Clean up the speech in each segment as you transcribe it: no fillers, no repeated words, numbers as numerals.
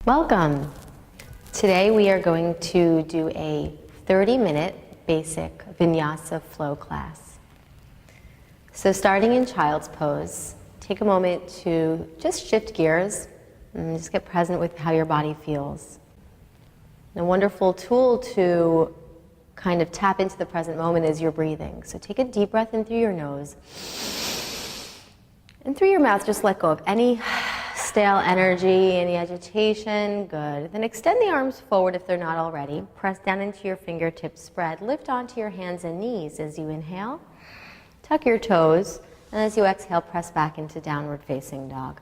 Welcome. Today we are going to do a 30-minute basic vinyasa flow class. So starting in child's pose, take a moment to just shift gears and just get present with how your body feels. A wonderful tool to kind of tap into the present moment is your breathing. So take a deep breath in through your nose. And through your mouth, just let go of any stale energy, any agitation. Good. Then extend the arms forward if they're not already. Press down into your fingertips, spread. Lift onto your hands and knees as you inhale. Tuck your toes. And as you exhale, press back into downward facing dog.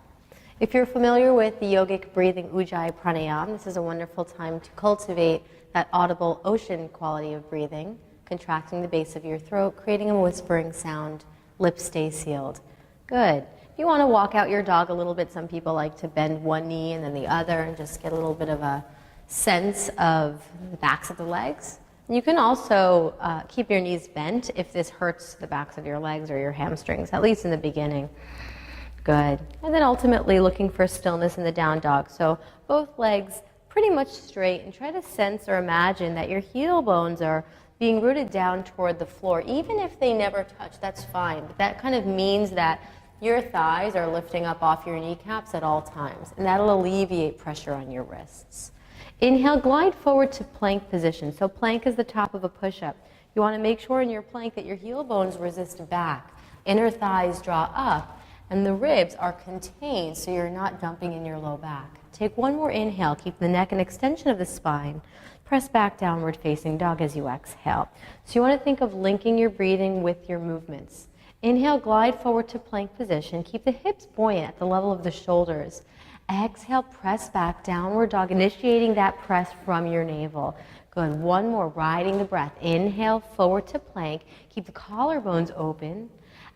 If you're familiar with the yogic breathing Ujjayi Pranayama, this is a wonderful time to cultivate that audible ocean quality of breathing, contracting the base of your throat, creating a whispering sound, lips stay sealed. Good. If you want to walk out your dog a little bit, some people like to bend one knee and then the other and just get a little bit of a sense of the backs of the legs. You can also keep your knees bent if this hurts the backs of your legs or your hamstrings, at least in the beginning. Good. And then ultimately looking for stillness in the down dog. So both legs pretty much straight, and try to sense or imagine that your heel bones are being rooted down toward the floor. Even if they never touch, that's fine. But that kind of means that your thighs are lifting up off your kneecaps at all times, and that'll alleviate pressure on your wrists. Inhale, glide forward to plank position. So plank is the top of a push-up. You want to make sure in your plank that your heel bones resist back, inner thighs draw up, and the ribs are contained so you're not dumping in your low back. Take one more inhale, keep the neck an extension of the spine. Press back downward facing dog as you exhale. So you want to think of linking your breathing with your movements. Inhale, glide forward to plank position. Keep the hips buoyant at the level of the shoulders. Exhale, press back, downward dog, initiating that press from your navel. Good. One more, riding the breath. Inhale, forward to plank. Keep the collarbones open.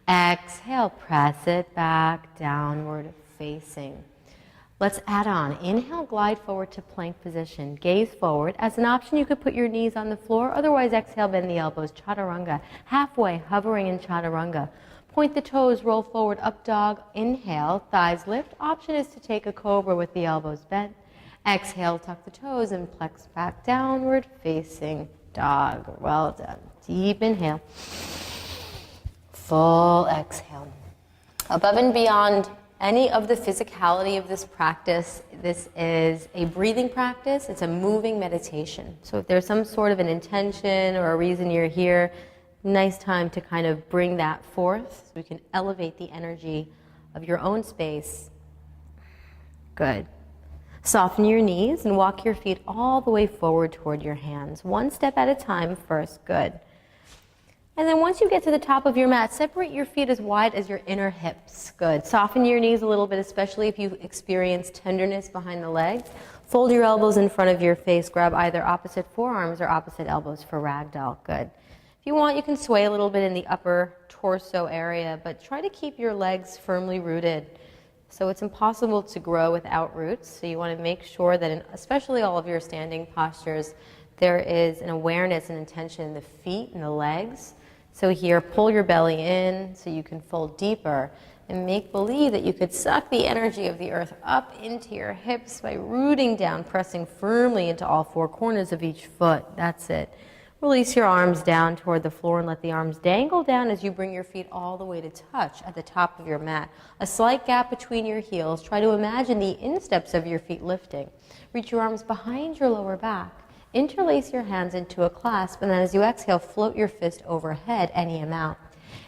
Exhale, press it back, downward facing. Let's add on. Inhale, glide forward to plank position. Gaze forward. As an option, you could put your knees on the floor. Otherwise, exhale, bend the elbows. Chaturanga. Halfway, hovering in chaturanga. Point the toes, roll forward, up dog. Inhale, thighs lift. Option is to take a cobra with the elbows bent. Exhale, tuck the toes and flex back downward, facing dog. Well done. Deep inhale. Full exhale. Above and beyond any of the physicality of this practice, this is a breathing practice. It's a moving meditation. So if there's some sort of an intention or a reason you're here, nice time to kind of bring that forth so we can elevate the energy of your own space. Good. Soften your knees and walk your feet all the way forward toward your hands. One step at a time first. Good. And then once you get to the top of your mat, separate your feet as wide as your inner hips. Good. Soften your knees a little bit, especially if you experience tenderness behind the legs. Fold your elbows in front of your face. Grab either opposite forearms or opposite elbows for ragdoll. Good. If you want, you can sway a little bit in the upper torso area, but try to keep your legs firmly rooted. So it's impossible to grow without roots. So you want to make sure that in especially all of your standing postures, there is an awareness and intention in the feet and the legs. So here, pull your belly in so you can fold deeper and make believe that you could suck the energy of the earth up into your hips by rooting down, pressing firmly into all four corners of each foot. That's it. Release your arms down toward the floor and let the arms dangle down as you bring your feet all the way to touch at the top of your mat. A slight gap between your heels. Try to imagine the insteps of your feet lifting. Reach your arms behind your lower back. Interlace your hands into a clasp, and then as you exhale, float your fist overhead any amount.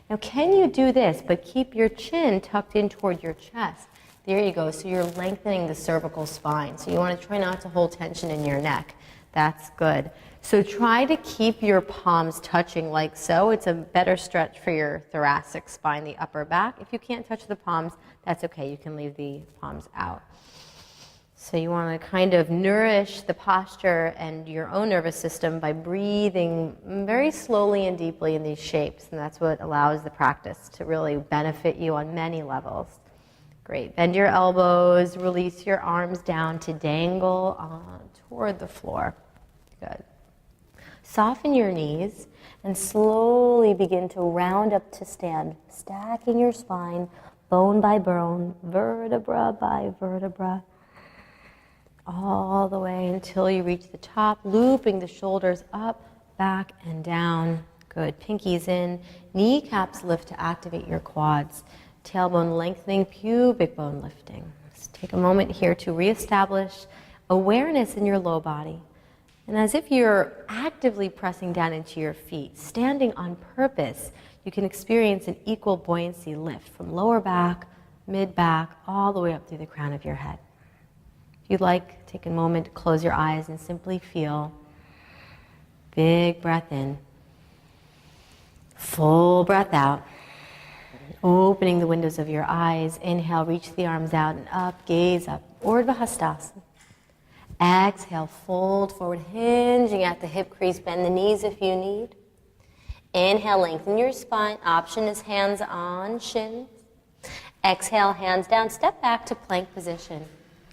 Now, can you do this, but keep your chin tucked in toward your chest? There you go. So you're lengthening the cervical spine. So you want to try not to hold tension in your neck. That's good. So try to keep your palms touching like so. It's a better stretch for your thoracic spine, the upper back. If you can't touch the palms, that's okay. You can leave the palms out. So you want to kind of nourish the posture and your own nervous system by breathing very slowly and deeply in these shapes. And that's what allows the practice to really benefit you on many levels. Great. Bend your elbows. Release your arms down to dangle toward the floor. Good. Soften your knees and slowly begin to round up to stand, stacking your spine bone by bone, vertebra by vertebra. all the way until you reach the top, looping the shoulders up, back, and down. Good. Pinkies in. Kneecaps lift to activate your quads. Tailbone lengthening, pubic bone lifting. Let's take a moment here to reestablish awareness in your low body. And as if you're actively pressing down into your feet, standing on purpose, you can experience an equal buoyancy lift from lower back, mid-back, all the way up through the crown of your head. If you'd like, take a moment to close your eyes and simply feel. Big breath in. Full breath out. Opening the windows of your eyes. Inhale, reach the arms out and up, gaze up. Urdhva Hastasana. Exhale, fold forward, hinging at the hip crease. Bend the knees if you need. Inhale, lengthen your spine. Option is hands on shins. Exhale, hands down. Step back to plank position.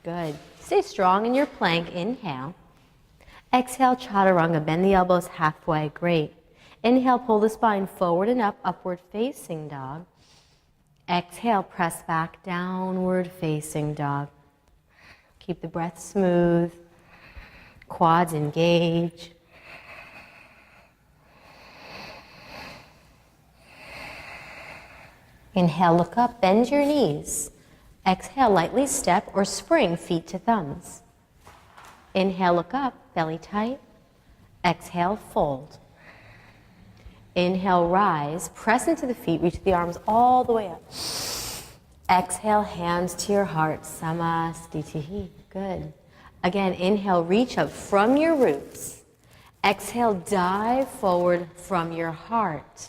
Good. Stay strong in your plank. Inhale. Exhale, chaturanga. Bend the elbows halfway. Great. Inhale, pull the spine forward and up, upward facing dog. Exhale, press back, downward facing dog. Keep the breath smooth. Quads engage. Inhale, look up, bend your knees. Exhale, lightly step or spring feet to thumbs. Inhale, look up, belly tight. Exhale, fold. Inhale, rise, press into the feet, reach the arms all the way up. Exhale, hands to your heart, Samastitihi. Good. Again, inhale, reach up from your roots. Exhale, dive forward from your heart.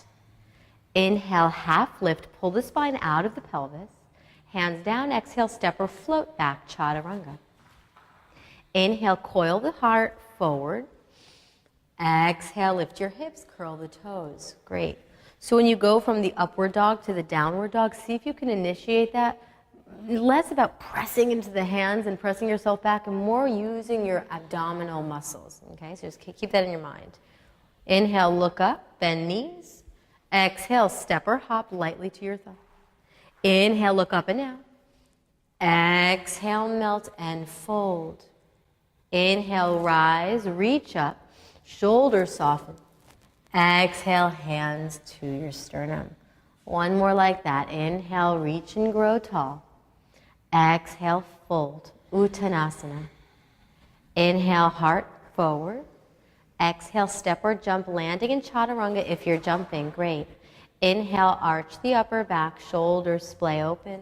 Inhale, half lift, pull the spine out of the pelvis. Hands down, exhale, step or float back, chaturanga. Inhale, coil the heart forward. Exhale, lift your hips, curl the toes. Great. So when you go from the upward dog to the downward dog, see if you can initiate that. Less about pressing into the hands and pressing yourself back and more using your abdominal muscles. Okay, so just keep that in your mind. Inhale, look up, bend knees. Exhale, step or hop lightly to your thigh. Inhale, look up and down. Exhale, melt and fold. Inhale, rise, reach up. Shoulders soften. Exhale, hands to your sternum. One more like that. Inhale, reach and grow tall. Exhale, fold. Uttanasana. Inhale, heart forward. Exhale, step or jump, landing in chaturanga if you're jumping. Great. Inhale, arch the upper back, shoulders splay open.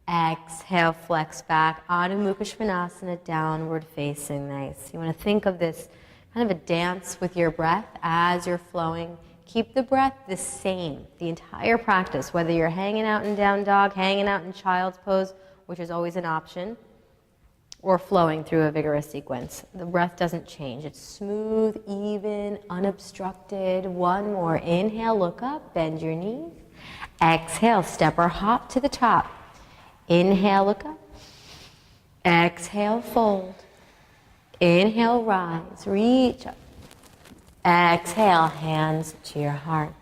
Exhale, flex back, Adho Mukha Svanasana, downward facing. Nice. You want to think of this kind of a dance with your breath as you're flowing. Keep the breath the same, the entire practice, whether you're hanging out in down dog, hanging out in child's pose, which is always an option, or flowing through a vigorous sequence. The breath doesn't change. It's smooth, even, unobstructed. One more. Inhale, look up, bend your knees. Exhale, step or hop to the top. Inhale, look up. Exhale, fold. Inhale, rise, reach up. Exhale, hands to your heart.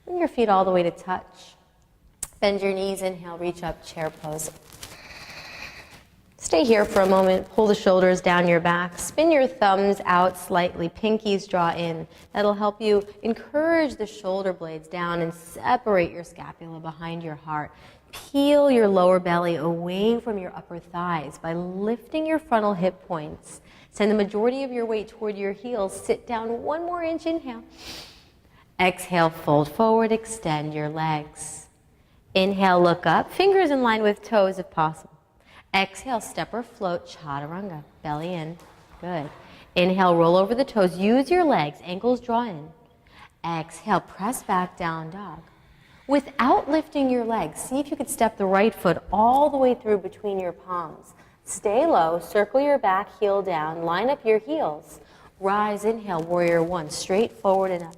Bring your feet all the way to touch. Bend your knees, inhale, reach up, chair pose. Stay here for a moment, pull the shoulders down your back, spin your thumbs out slightly, pinkies draw in. That'll help you encourage the shoulder blades down and separate your scapula behind your heart. Peel your lower belly away from your upper thighs by lifting your frontal hip points. Send the majority of your weight toward your heels. Sit down 1 more inch, inhale. Exhale, fold forward, extend your legs. Inhale, look up, fingers in line with toes if possible. Exhale, step or float, chaturanga, belly in. Good. Inhale, roll over the toes, use your legs, ankles draw in. Exhale, press back, down dog. Without lifting your legs, see if you could step the right foot all the way through between your palms. Stay low, circle your back heel down, line up your heels. Rise, inhale, warrior one, straight forward and up.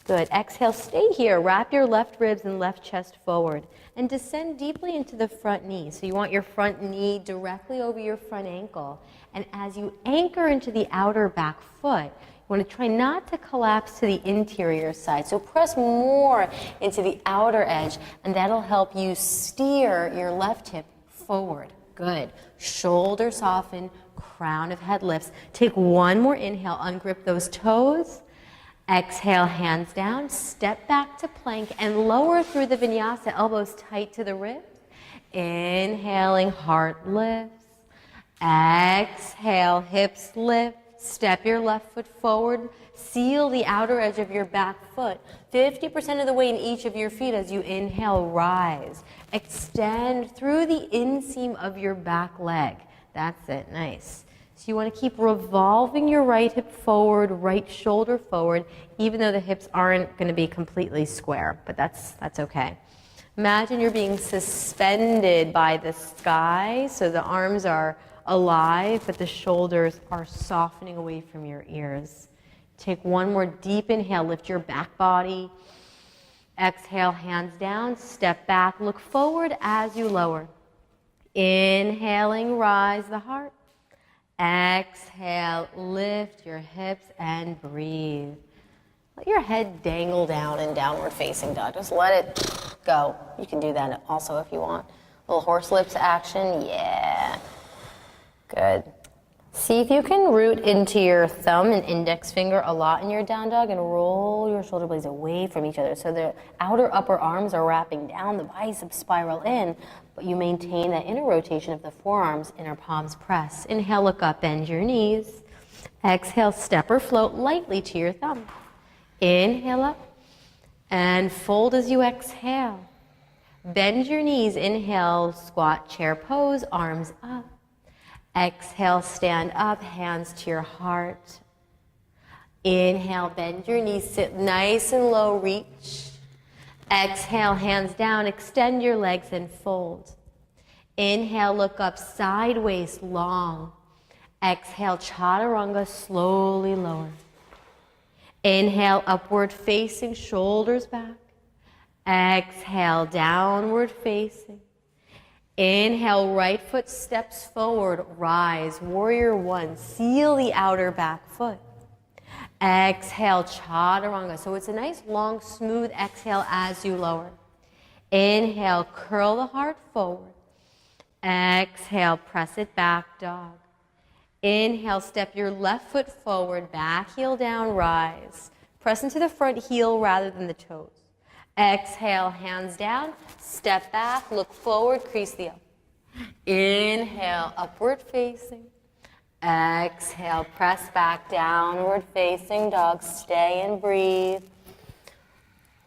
Good. Exhale, stay here, wrap your left ribs and left chest forward and descend deeply into the front knee. So you want your front knee directly over your front ankle. And as you anchor into the outer back foot, you want to try not to collapse to the interior side. So press more into the outer edge, and that'll help you steer your left hip forward. Good. Shoulder soften, crown of head lifts. Take one more inhale, ungrip those toes. Exhale, hands down, step back to plank and lower through the vinyasa, elbows tight to the ribs. Inhaling, heart lifts. Exhale, hips lift. Step your left foot forward. Seal the outer edge of your back foot. 50% of the weight in each of your feet as you inhale, rise. Extend through the inseam of your back leg. That's it, nice. So you want to keep revolving your right hip forward, right shoulder forward, even though the hips aren't going to be completely square, but that's okay. Imagine you're being suspended by the sky, so the arms are alive, but the shoulders are softening away from your ears. Take one more deep inhale, lift your back body. Exhale, hands down, step back, look forward as you lower. Inhaling, rise the heart. Exhale, lift your hips and breathe. Let your head dangle down in downward facing dog. Just let it go. You can do that also if you want. Little horse lips action, yeah. Good. See if you can root into your thumb and index finger a lot in your down dog and roll your shoulder blades away from each other. So the outer upper arms are wrapping down, the biceps spiral in, but you maintain that inner rotation of the forearms, inner palms press. Inhale, look up, bend your knees. Exhale, step or float lightly to your thumb. Inhale up and fold as you exhale. Bend your knees, inhale, squat, chair pose, arms up. Exhale, stand up, hands to your heart. Inhale, bend your knees, sit nice and low, reach. Exhale, hands down, extend your legs and fold. Inhale, look up, sideways, long. Exhale, chaturanga, slowly lower. Inhale, upward facing, shoulders back. Exhale, downward facing. Inhale, right foot steps forward, rise, warrior one, seal the outer back foot. Exhale, chaturanga. So it's a nice, long, smooth exhale as you lower. Inhale, curl the heart forward. Exhale, press it back, dog. Inhale, step your left foot forward, back heel down, rise. Press into the front heel rather than the toes. Exhale, hands down, step back, look forward, crease the up. Inhale, upward facing. Exhale, press back, downward facing dog. Stay and breathe.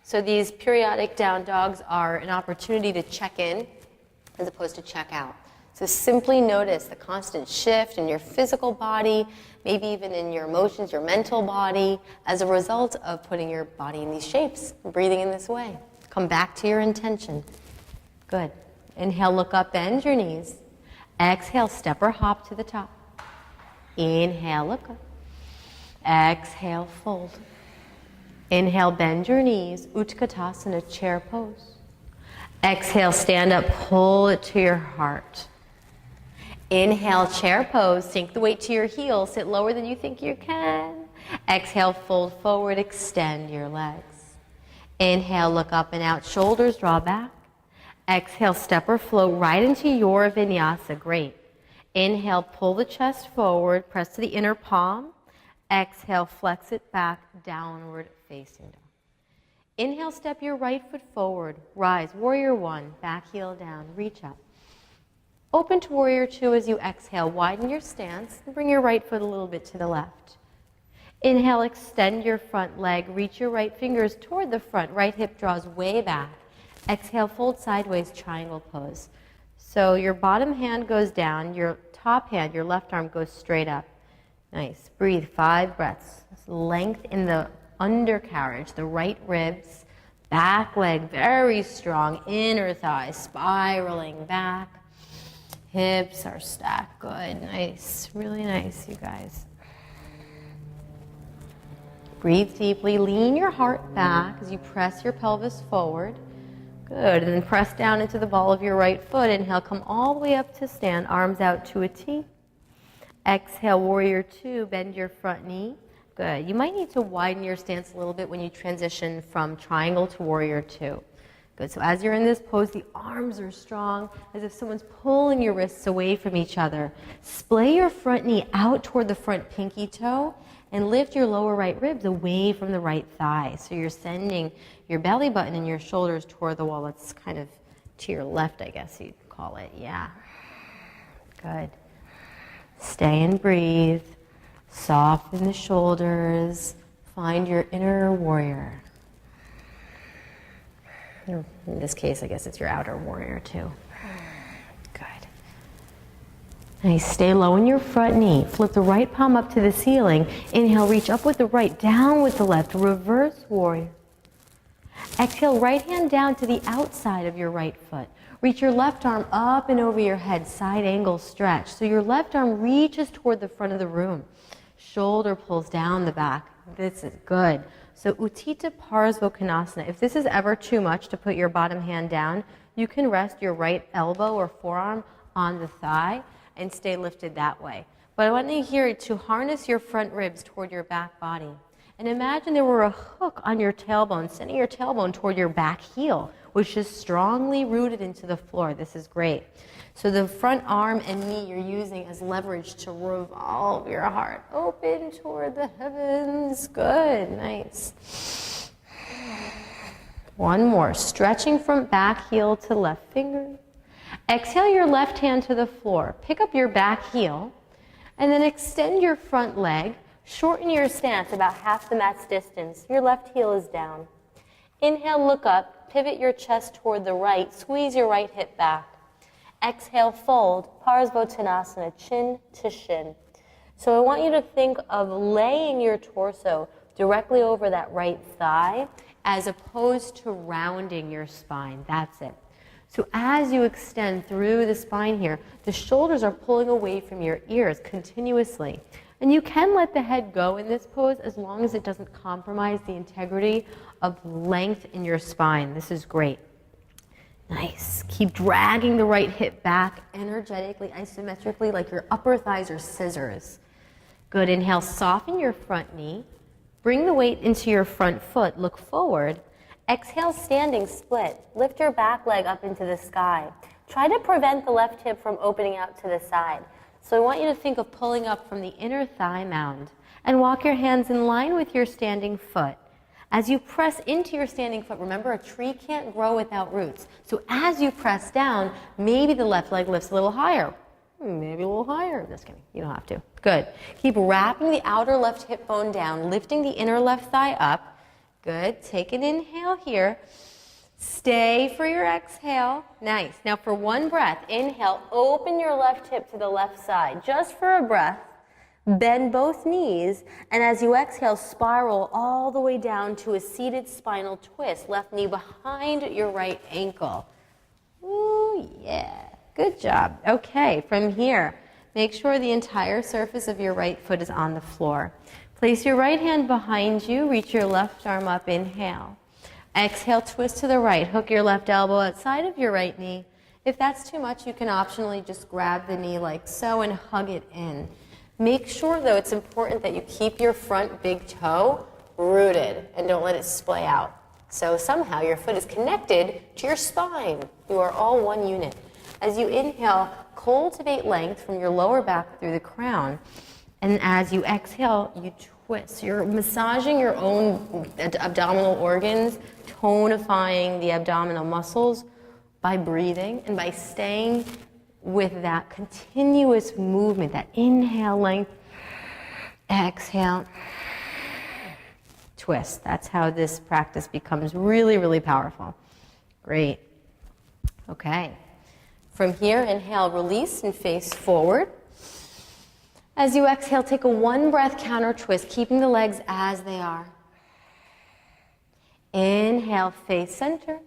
So these periodic down dogs are an opportunity to check in as opposed to check out. So simply notice the constant shift in your physical body, maybe even in your emotions, your mental body, as a result of putting your body in these shapes, breathing in this way. Come back to your intention. Good. Inhale, look up, bend your knees. Exhale, step or hop to the top. Inhale, look up. Exhale, fold. Inhale, bend your knees, Utkatasana, chair pose. Exhale, stand up, pull it to your heart. Inhale, chair pose, sink the weight to your heels, sit lower than you think you can. Exhale, fold forward, extend your legs. Inhale, look up and out, shoulders draw back. Exhale, step or float right into your vinyasa, great. Inhale, pull the chest forward, press to the inner palm. Exhale, flex it back, downward facing dog. Inhale, step your right foot forward, rise, warrior one, back heel down, reach up. Open to warrior two as you exhale, widen your stance, and bring your right foot a little bit to the left. Inhale, extend your front leg, reach your right fingers toward the front, right hip draws way back. Exhale, fold sideways, triangle pose. So your bottom hand goes down, your top hand, your left arm goes straight up. Nice, breathe, 5 breaths. Length in the undercarriage, the right ribs, back leg very strong, inner thigh spiraling back. Hips are stacked, good, nice, really nice, you guys. Breathe deeply, lean your heart back as you press your pelvis forward. Good, and then press down into the ball of your right foot. Inhale, come all the way up to stand, arms out to a T. Exhale, warrior two, bend your front knee. Good, you might need to widen your stance a little bit when you transition from triangle to warrior two. Good. So as you're in this pose, the arms are strong, as if someone's pulling your wrists away from each other. Splay your front knee out toward the front pinky toe and lift your lower right ribs away from the right thigh. So you're sending your belly button and your shoulders toward the wall. It's kind of to your left, I guess you'd call it. Yeah. Good. Stay and breathe. Soften the shoulders. Find your inner warrior. In this case, I guess it's your outer warrior too. Good. Nice. Stay low in your front knee. Flip the right palm up to the ceiling. Inhale, reach up with the right, down with the left. Reverse warrior. Exhale, right hand down to the outside of your right foot. Reach your left arm up and over your head, side angle stretch. So your left arm reaches toward the front of the room. Shoulder pulls down the back. This is good. So Utthita Parsvakonasana. If this is ever too much to put your bottom hand down, you can rest your right elbow or forearm on the thigh and stay lifted that way. But I want you here to harness your front ribs toward your back body. And imagine there were a hook on your tailbone, sending your tailbone toward your back heel, which is strongly rooted into the floor. This is great. So the front arm and knee you're using as leverage to revolve your heart open toward the heavens. Good, nice. One more, stretching from back heel to left finger. Exhale your left hand to the floor. Pick up your back heel and then extend your front leg. Shorten your stance about half the mat's distance. Your left heel is down. Inhale, look up, pivot your chest toward the right, squeeze your right hip back. Exhale, fold, Parsvottanasana, chin to shin. So I want you to think of laying your torso directly over that right thigh as opposed to rounding your spine. That's it. So as you extend through the spine here, the shoulders are pulling away from your ears continuously. And you can let the head go in this pose as long as it doesn't compromise the integrity of length in your spine. This is great. Nice. Keep dragging the right hip back energetically, isometrically, like your upper thighs are scissors. Good. Inhale, soften your front knee. Bring the weight into your front foot. Look forward. Exhale, standing split. Lift your back leg up into the sky. Try to prevent the left hip from opening out to the side. So I want you to think of pulling up from the inner thigh mound and walk your hands in line with your standing foot. As you press into your standing foot, remember a tree can't grow without roots. So as you press down, maybe the left leg lifts a little higher. Maybe a little higher. Just kidding. You don't have to. Good. Keep wrapping the outer left hip bone down, lifting the inner left thigh up. Good. Take an inhale here. Stay for your exhale. Nice. Now for one breath, inhale, open your left hip to the left side. Just for a breath. Bend both knees, and as you exhale, spiral all the way down to a seated spinal twist. Left knee behind your right ankle. Ooh, yeah. Good job. Okay, from here, make sure the entire surface of your right foot is on the floor. Place your right hand behind you. Reach your left arm up. Inhale. Exhale, twist to the right. Hook your left elbow outside of your right knee. If that's too much, you can optionally just grab the knee like so and hug it in. Make sure, though, it's important that you keep your front big toe rooted and don't let it splay out. So somehow your foot is connected to your spine. You are all one unit. As you inhale, cultivate length from your lower back through the crown. And as you exhale, you twist. You're massaging your own abdominal organs, tonifying the abdominal muscles by breathing and by staying with that continuous movement, that inhale length, exhale, twist. That's how this practice becomes really, really powerful. Great. Okay. From here, inhale, release and face forward. As you exhale, take a one breath counter twist, keeping the legs as they are. Inhale, face center.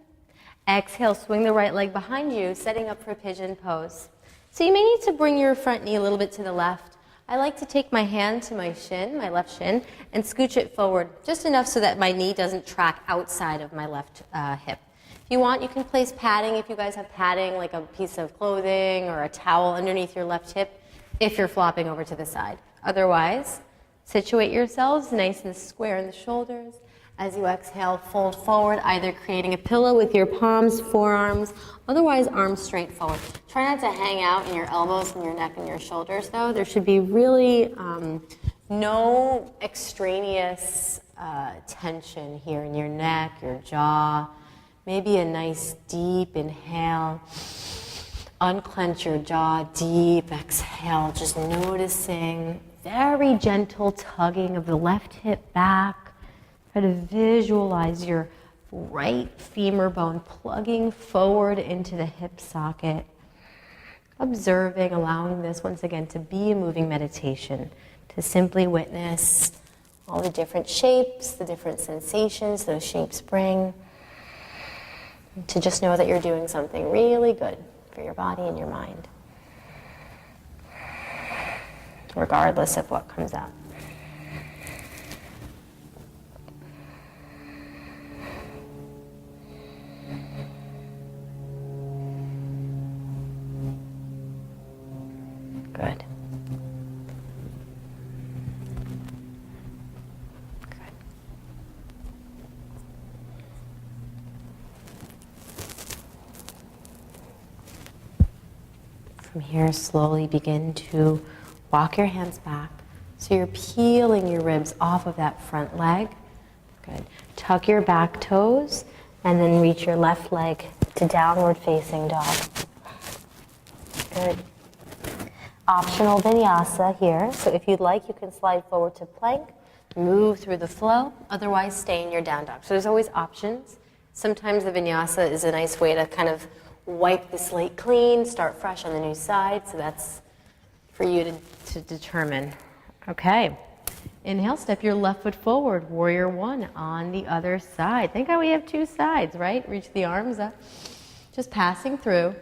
Exhale, swing the right leg behind you, setting up for pigeon pose. So you may need to bring your front knee a little bit to the left. I like to take my hand to my shin, my left shin, and scooch it forward, just enough so that my knee doesn't track outside of my left hip. If you want, you can place padding, if you guys have padding, like a piece of clothing or a towel underneath your left hip, if you're flopping over to the side. Otherwise, situate yourselves nice and square in the shoulders. As you exhale, fold forward, either creating a pillow with your palms, forearms, otherwise arms straight forward. Try not to hang out in your elbows and your neck and your shoulders though. There should be really no extraneous tension here in your neck, your jaw. Maybe a nice deep inhale. Unclench your jaw, deep exhale, just noticing very gentle tugging of the left hip back. Try to visualize your right femur bone plugging forward into the hip socket. Observing, allowing this once again to be a moving meditation, to simply witness all the different shapes, the different sensations those shapes bring. To just know that you're doing something really good for your body and your mind, regardless of what comes up. Good. From here, slowly begin to walk your hands back. So you're peeling your ribs off of that front leg. Good. Tuck your back toes and then reach your left leg to downward facing dog. Good. Optional vinyasa here. So if you'd like, you can slide forward to plank, move through the flow, otherwise stay in your down dog. So there's always options. Sometimes the vinyasa is a nice way to kind of wipe the slate clean, start fresh on the new side. So that's for you to determine. Okay. Inhale, step your left foot forward. Warrior one on the other side. Think how we have two sides, right? Reach the arms up. Just passing through.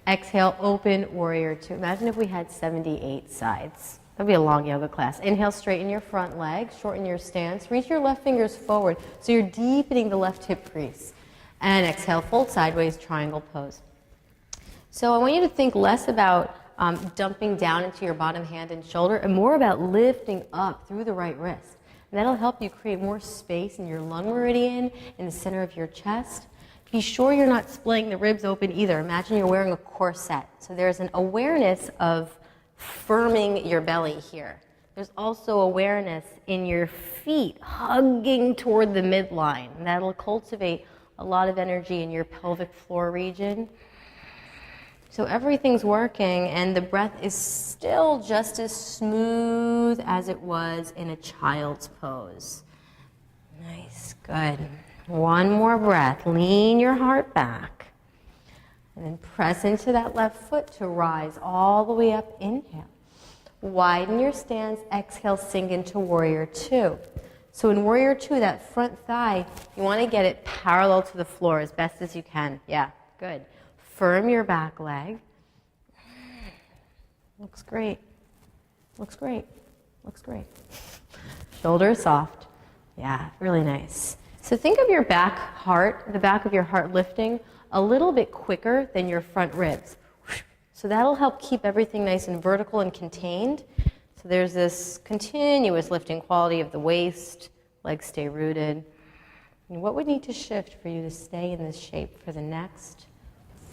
Exhale, open, warrior two. Imagine if we had 78 sides. That'd be a long yoga class. Inhale, straighten your front leg, shorten your stance. Reach your left fingers forward. So you're deepening the left hip crease. And exhale, fold sideways, triangle pose. So I want you to think less about dumping down into your bottom hand and shoulder and more about lifting up through the right wrist. And that'll help you create more space in your lung meridian, in the center of your chest. Be sure you're not splitting the ribs open either. Imagine you're wearing a corset. So there's an awareness of firming your belly here. There's also awareness in your feet hugging toward the midline. And that'll cultivate a lot of energy in your pelvic floor region. So everything's working and the breath is still just as smooth as it was in a child's pose. Nice, good. One more breath. Lean your heart back. And then press into that left foot to rise all the way up. Inhale. Widen your stance. Exhale, sink into warrior two. So in warrior two, that front thigh, you want to get it parallel to the floor as best as you can. Yeah, good. Firm your back leg. Looks great. Looks great. Looks great. Shoulders soft. Yeah, really nice. So think of your back heart, the back of your heart lifting a little bit quicker than your front ribs. So that'll help keep everything nice and vertical and contained. So there's this continuous lifting quality of the waist, legs stay rooted. And what would need to shift for you to stay in this shape for the next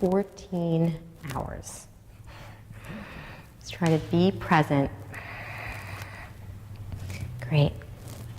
14 hours? Let's try to be present. Great,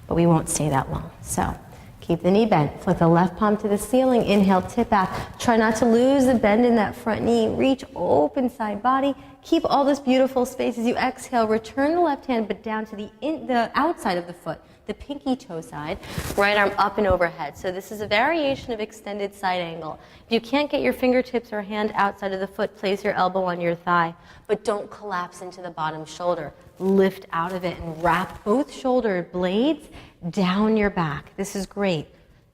but we won't stay that long. So keep the knee bent, flip the left palm to the ceiling, inhale, tip back. Try not to lose the bend in that front knee. Reach, open side body. Keep all this beautiful space as you exhale. Return the left hand, but down to the outside of the foot, the pinky toe side. Right arm up and overhead. So this is a variation of extended side angle. If you can't get your fingertips or hand outside of the foot, place your elbow on your thigh, but don't collapse into the bottom shoulder. Lift out of it and wrap both shoulder blades down your back. This is great.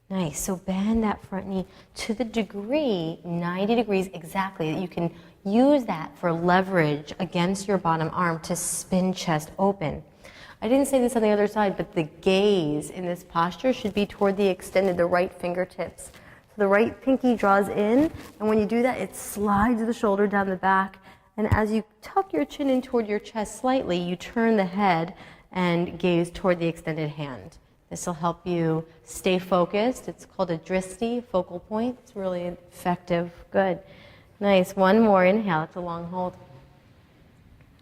Nice. So bend that front knee to the degree, 90 degrees exactly, that you can use that for leverage against your bottom arm to spin chest open. I didn't say this on the other side, but the gaze in this posture should be toward the extended, the right fingertips. So the right pinky draws in, and when you do that, it slides the shoulder down the back. And as you tuck your chin in toward your chest slightly, you turn the head and gaze toward the extended hand. This will help you stay focused. It's called a dristi, focal point. It's really effective. Good. Nice. One more. Inhale. It's a long hold.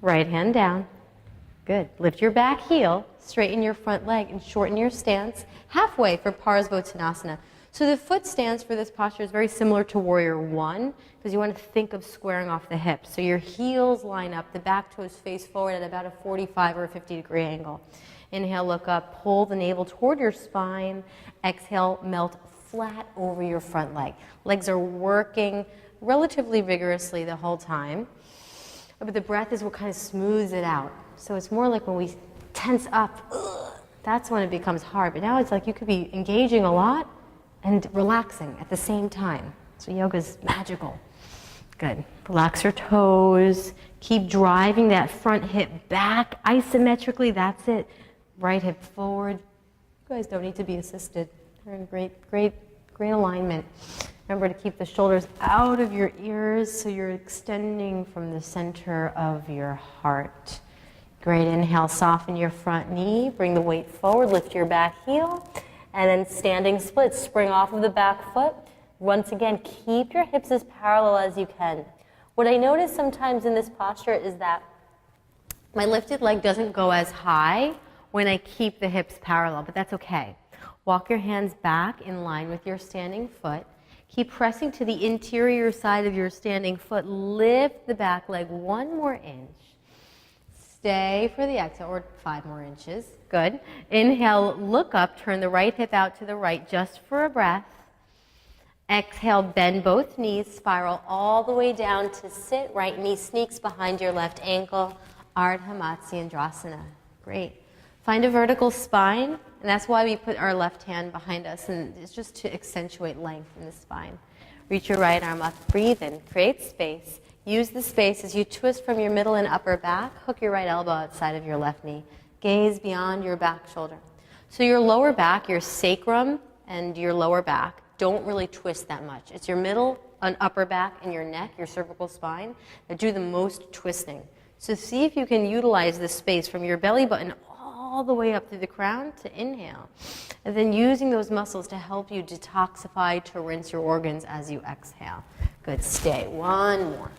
Right hand down. Good. Lift your back heel, straighten your front leg, and shorten your stance halfway for Parsvottanasana. So the foot stance for this posture is very similar to Warrior One, because you want to think of squaring off the hips. So your heels line up, the back toes face forward at about a 45 or a 50-degree angle. Inhale, look up, pull the navel toward your spine. Exhale, melt flat over your front leg. Legs are working relatively vigorously the whole time, but the breath is what kind of smooths it out. So it's more like when we tense up, that's when it becomes hard. But now it's like you could be engaging a lot and relaxing at the same time. So yoga's magical. Good. Relax your toes. Keep driving that front hip back isometrically. That's it. Right hip forward. You guys don't need to be assisted. You're in great alignment. Remember to keep the shoulders out of your ears so you're extending from the center of your heart. Great. Inhale, soften your front knee. Bring the weight forward. Lift your back heel. And then standing split, spring off of the back foot. Once again, keep your hips as parallel as you can. What I notice sometimes in this posture is that my lifted leg doesn't go as high when I keep the hips parallel, but that's okay. Walk your hands back in line with your standing foot. Keep pressing to the interior side of your standing foot. Lift the back leg 1 more inch. Stay for the exhale, or 5 more inches. Good. Inhale, look up, turn the right hip out to the right just for a breath. Exhale, bend both knees, spiral all the way down to sit. Right knee sneaks behind your left ankle. Ardha Matsyendrasana. Great. Find a vertical spine, and that's why we put our left hand behind us, and it's just to accentuate length in the spine. Reach your right arm up, breathe in, create space. Use the space as you twist from your middle and upper back. Hook your right elbow outside of your left knee. Gaze beyond your back shoulder. So your lower back, your sacrum and your lower back don't really twist that much. It's your middle and upper back and your neck, your cervical spine, that do the most twisting. So see if you can utilize the space from your belly button all the way up through the crown to inhale. And then using those muscles to help you detoxify, to rinse your organs as you exhale. Good, stay. 1 more.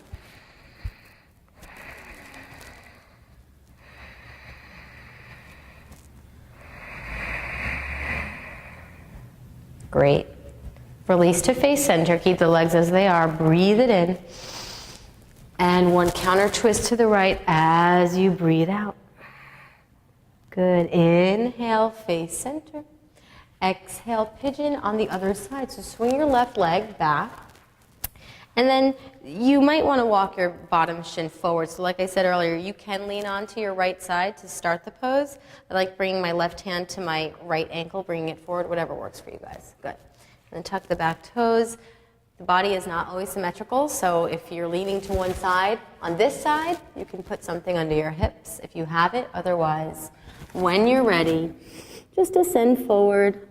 Great. Release to face center. Keep the legs as they are. Breathe it in. And 1 counter twist to the right as you breathe out. Good. Inhale, face center. Exhale, pigeon on the other side. So swing your left leg back. And then you might want to walk your bottom shin forward. So like I said earlier, you can lean onto your right side to start the pose. I like bringing my left hand to my right ankle, bringing it forward, whatever works for you guys. Good. And then tuck the back toes. The body is not always symmetrical, so if you're leaning to one side, on this side, you can put something under your hips if you have it. Otherwise, when you're ready, just ascend forward.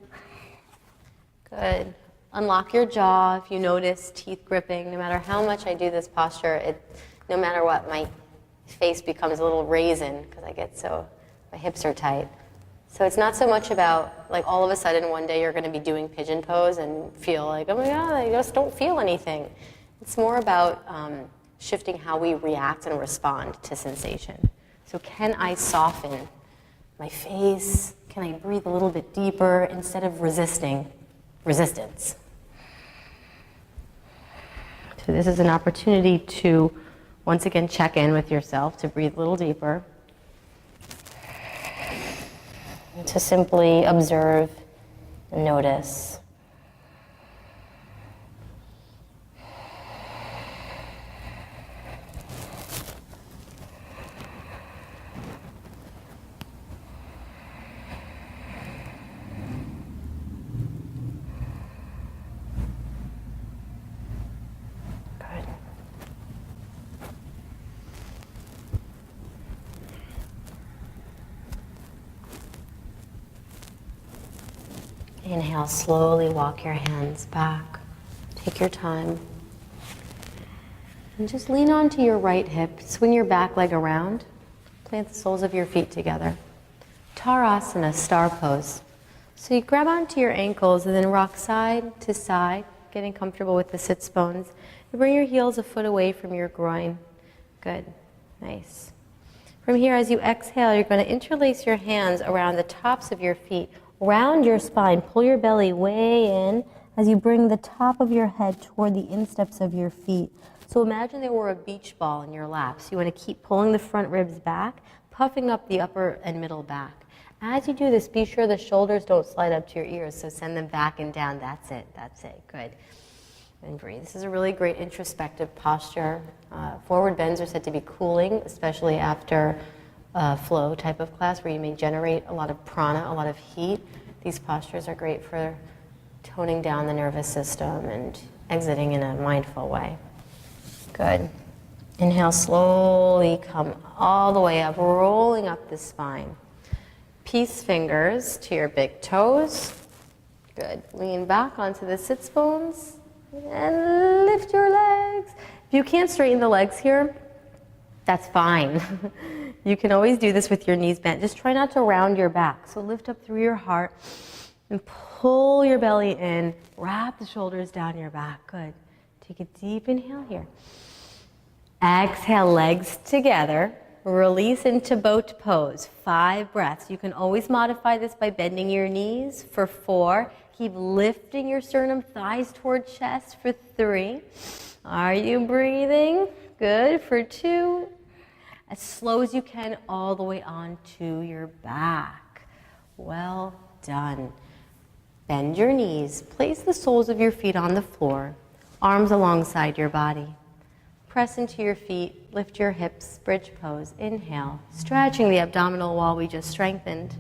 Good. Unlock your jaw if you notice teeth gripping. No matter how much I do this posture, no matter what, my face becomes a little raisin because my hips are tight. So it's not so much about, like, all of a sudden one day you're going to be doing pigeon pose and feel like, oh my God, I just don't feel anything. It's more about shifting how we react and respond to sensation. So can I soften my face? Can I breathe a little bit deeper instead of resistance? So this is an opportunity to, once again, check in with yourself, to breathe a little deeper, and to simply observe and notice. Inhale, slowly walk your hands back. Take your time. And just lean onto your right hip. Swing your back leg around. Plant the soles of your feet together. Tarasana, star pose. So you grab onto your ankles and then rock side to side, getting comfortable with the sits bones. You bring your heels a foot away from your groin. Good. Nice. From here, as you exhale, you're going to interlace your hands around the tops of your feet, round your spine, pull your belly way in as you bring the top of your head toward the insteps of your feet. So imagine there were a beach ball in your lap. So you want to keep pulling the front ribs back, puffing up the upper and middle back. As you do this, be sure the shoulders don't slide up to your ears, so send them back and down. That's it. Good. And breathe. This is a really great introspective posture. Forward bends are said to be cooling, especially after a flow type of class where you may generate a lot of prana, a lot of heat. These postures are great for toning down the nervous system and exiting in a mindful way. Good. Inhale, slowly come all the way up, rolling up the spine. Peace fingers to your big toes. Good. Lean back onto the sits bones. And lift your legs. If you can't straighten the legs here, that's fine. You can always do this with your knees bent. Just try not to round your back. So lift up through your heart and pull your belly in. Wrap the shoulders down your back. Good. Take a deep inhale here. Exhale, legs together. Release into boat pose. 5 breaths. You can always modify this by bending your knees for 4. Keep lifting your sternum, thighs toward chest for 3. Are you breathing? Good. For 2. As slow as you can, all the way onto your back. Well done. Bend your knees. Place the soles of your feet on the floor, arms alongside your body. Press into your feet, lift your hips, bridge pose. Inhale, stretching the abdominal wall we just strengthened.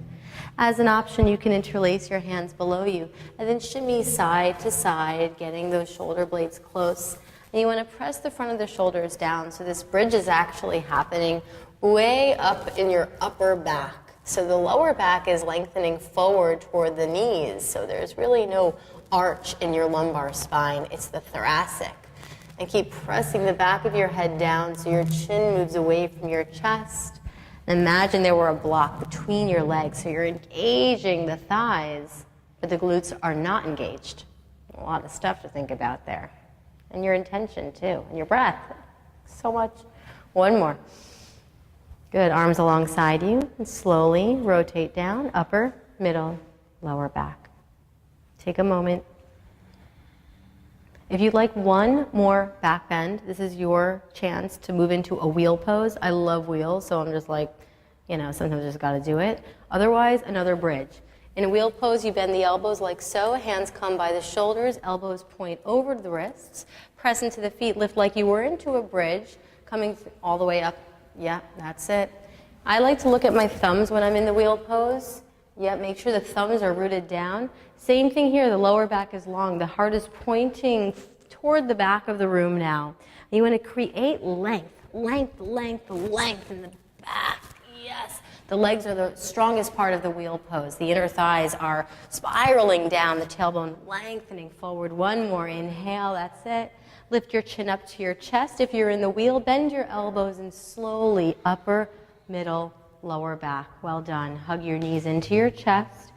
As an option, you can interlace your hands below you and then shimmy side to side, getting those shoulder blades close. And you want to press the front of the shoulders down, so this bridge is actually happening way up in your upper back. So the lower back is lengthening forward toward the knees, so there's really no arch in your lumbar spine. It's the thoracic. And keep pressing the back of your head down so your chin moves away from your chest. And imagine there were a block between your legs, so you're engaging the thighs, but the glutes are not engaged. A lot of stuff to think about there. And your intention too, and your breath. So much. One more. Good, arms alongside you, and slowly rotate down, upper, middle, lower back. Take a moment. If you'd like one more back bend, this is your chance to move into a wheel pose. I love wheels, so I'm just like, sometimes just gotta do it. Otherwise, another bridge. In a wheel pose, you bend the elbows like so, hands come by the shoulders, elbows point over the wrists, press into the feet, lift like you were into a bridge, coming all the way up. Yeah, that's it. I like to look at my thumbs when I'm in the wheel pose. Yeah, make sure the thumbs are rooted down. Same thing here, the lower back is long. The heart is pointing toward the back of the room now. And you want to create length in the back. Yes. The legs are the strongest part of the wheel pose. The inner thighs are spiraling down, the tailbone lengthening forward. One more inhale, that's it. Lift your chin up to your chest. If you're in the wheel, bend your elbows and slowly upper, middle, lower back. Well done. Hug your knees into your chest.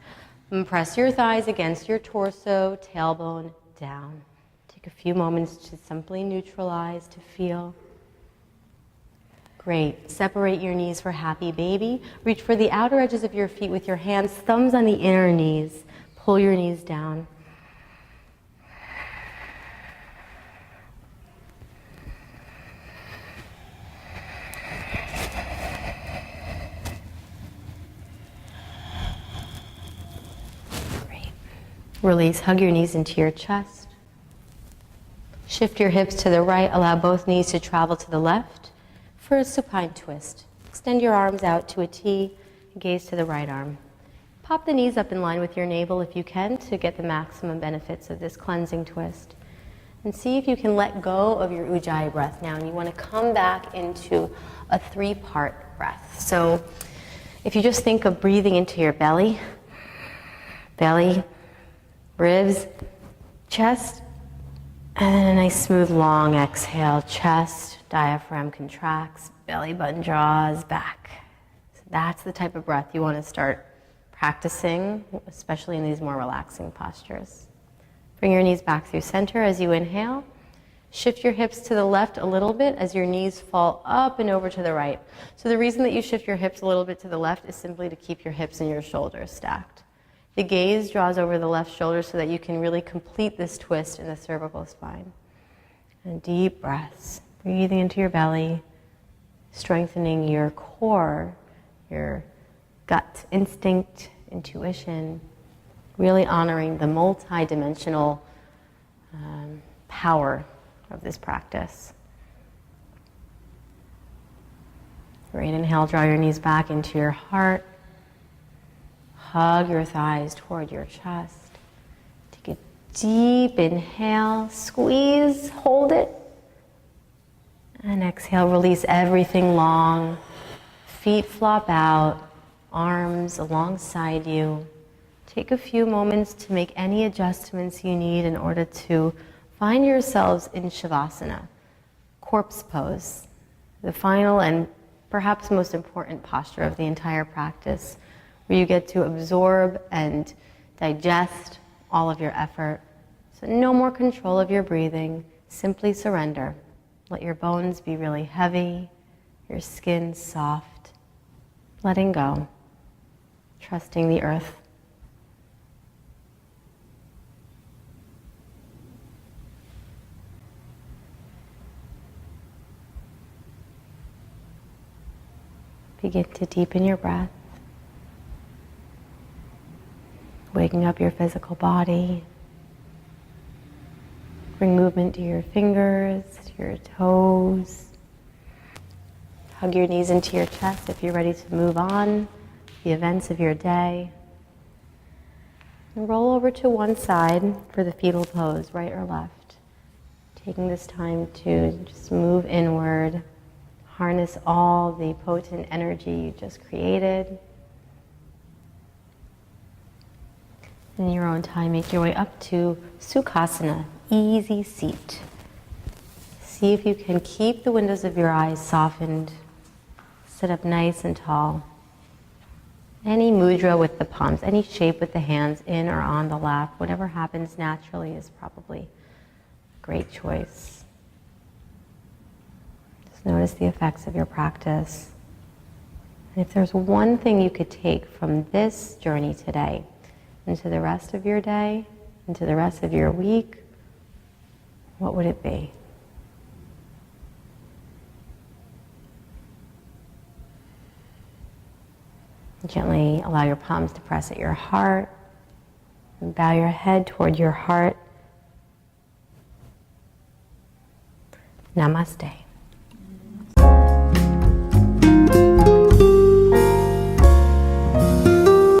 And press your thighs against your torso, tailbone down. Take a few moments to simply neutralize, to feel. Great. Separate your knees for happy baby. Reach for the outer edges of your feet with your hands, thumbs on the inner knees. Pull your knees down. Great. Release. Hug your knees into your chest. Shift your hips to the right. Allow both knees to travel to the left. For a supine twist, extend your arms out to a T and gaze to the right arm. Pop the knees up in line with your navel if you can to get the maximum benefits of this cleansing twist. And see if you can let go of your Ujjayi breath now. And you want to come back into a 3-part breath. So if you just think of breathing into your belly, ribs, chest, and then a nice smooth long exhale, chest, diaphragm contracts, belly button draws back. So that's the type of breath you want to start practicing, especially in these more relaxing postures. Bring your knees back through center as you inhale. Shift your hips to the left a little bit as your knees fall up and over to the right. So the reason that you shift your hips a little bit to the left is simply to keep your hips and your shoulders stacked. The gaze draws over the left shoulder so that you can really complete this twist in the cervical spine. And deep breaths, breathing into your belly, strengthening your core, your gut instinct, intuition, really honoring the multi-dimensional power of this practice. Great, inhale, draw your knees back into your heart. Hug your thighs toward your chest. Take a deep inhale, squeeze, hold it. And exhale, release everything long. Feet flop out, arms alongside you. Take a few moments to make any adjustments you need in order to find yourselves in Shavasana, corpse pose, the final and perhaps most important posture of the entire practice, where you get to absorb and digest all of your effort. So no more control of your breathing, simply surrender. Let your bones be really heavy, your skin soft, letting go, trusting the earth. Begin to deepen your breath, waking up your physical body. Bring movement to your fingers, to your toes. Hug your knees into your chest if you're ready to move on, the events of your day. And roll over to one side for the fetal pose, right or left. Taking this time to just move inward. Harness all the potent energy you just created. In your own time, make your way up to Sukhasana, easy seat. See if you can keep the windows of your eyes softened. Sit up nice and tall. Any mudra with the palms, any shape with the hands in or on the lap, whatever happens naturally is probably a great choice. Notice the effects of your practice. And if there's one thing you could take from this journey today into the rest of your day, into the rest of your week, what would it be? Gently allow your palms to press at your heart and bow your head toward your heart. Namaste.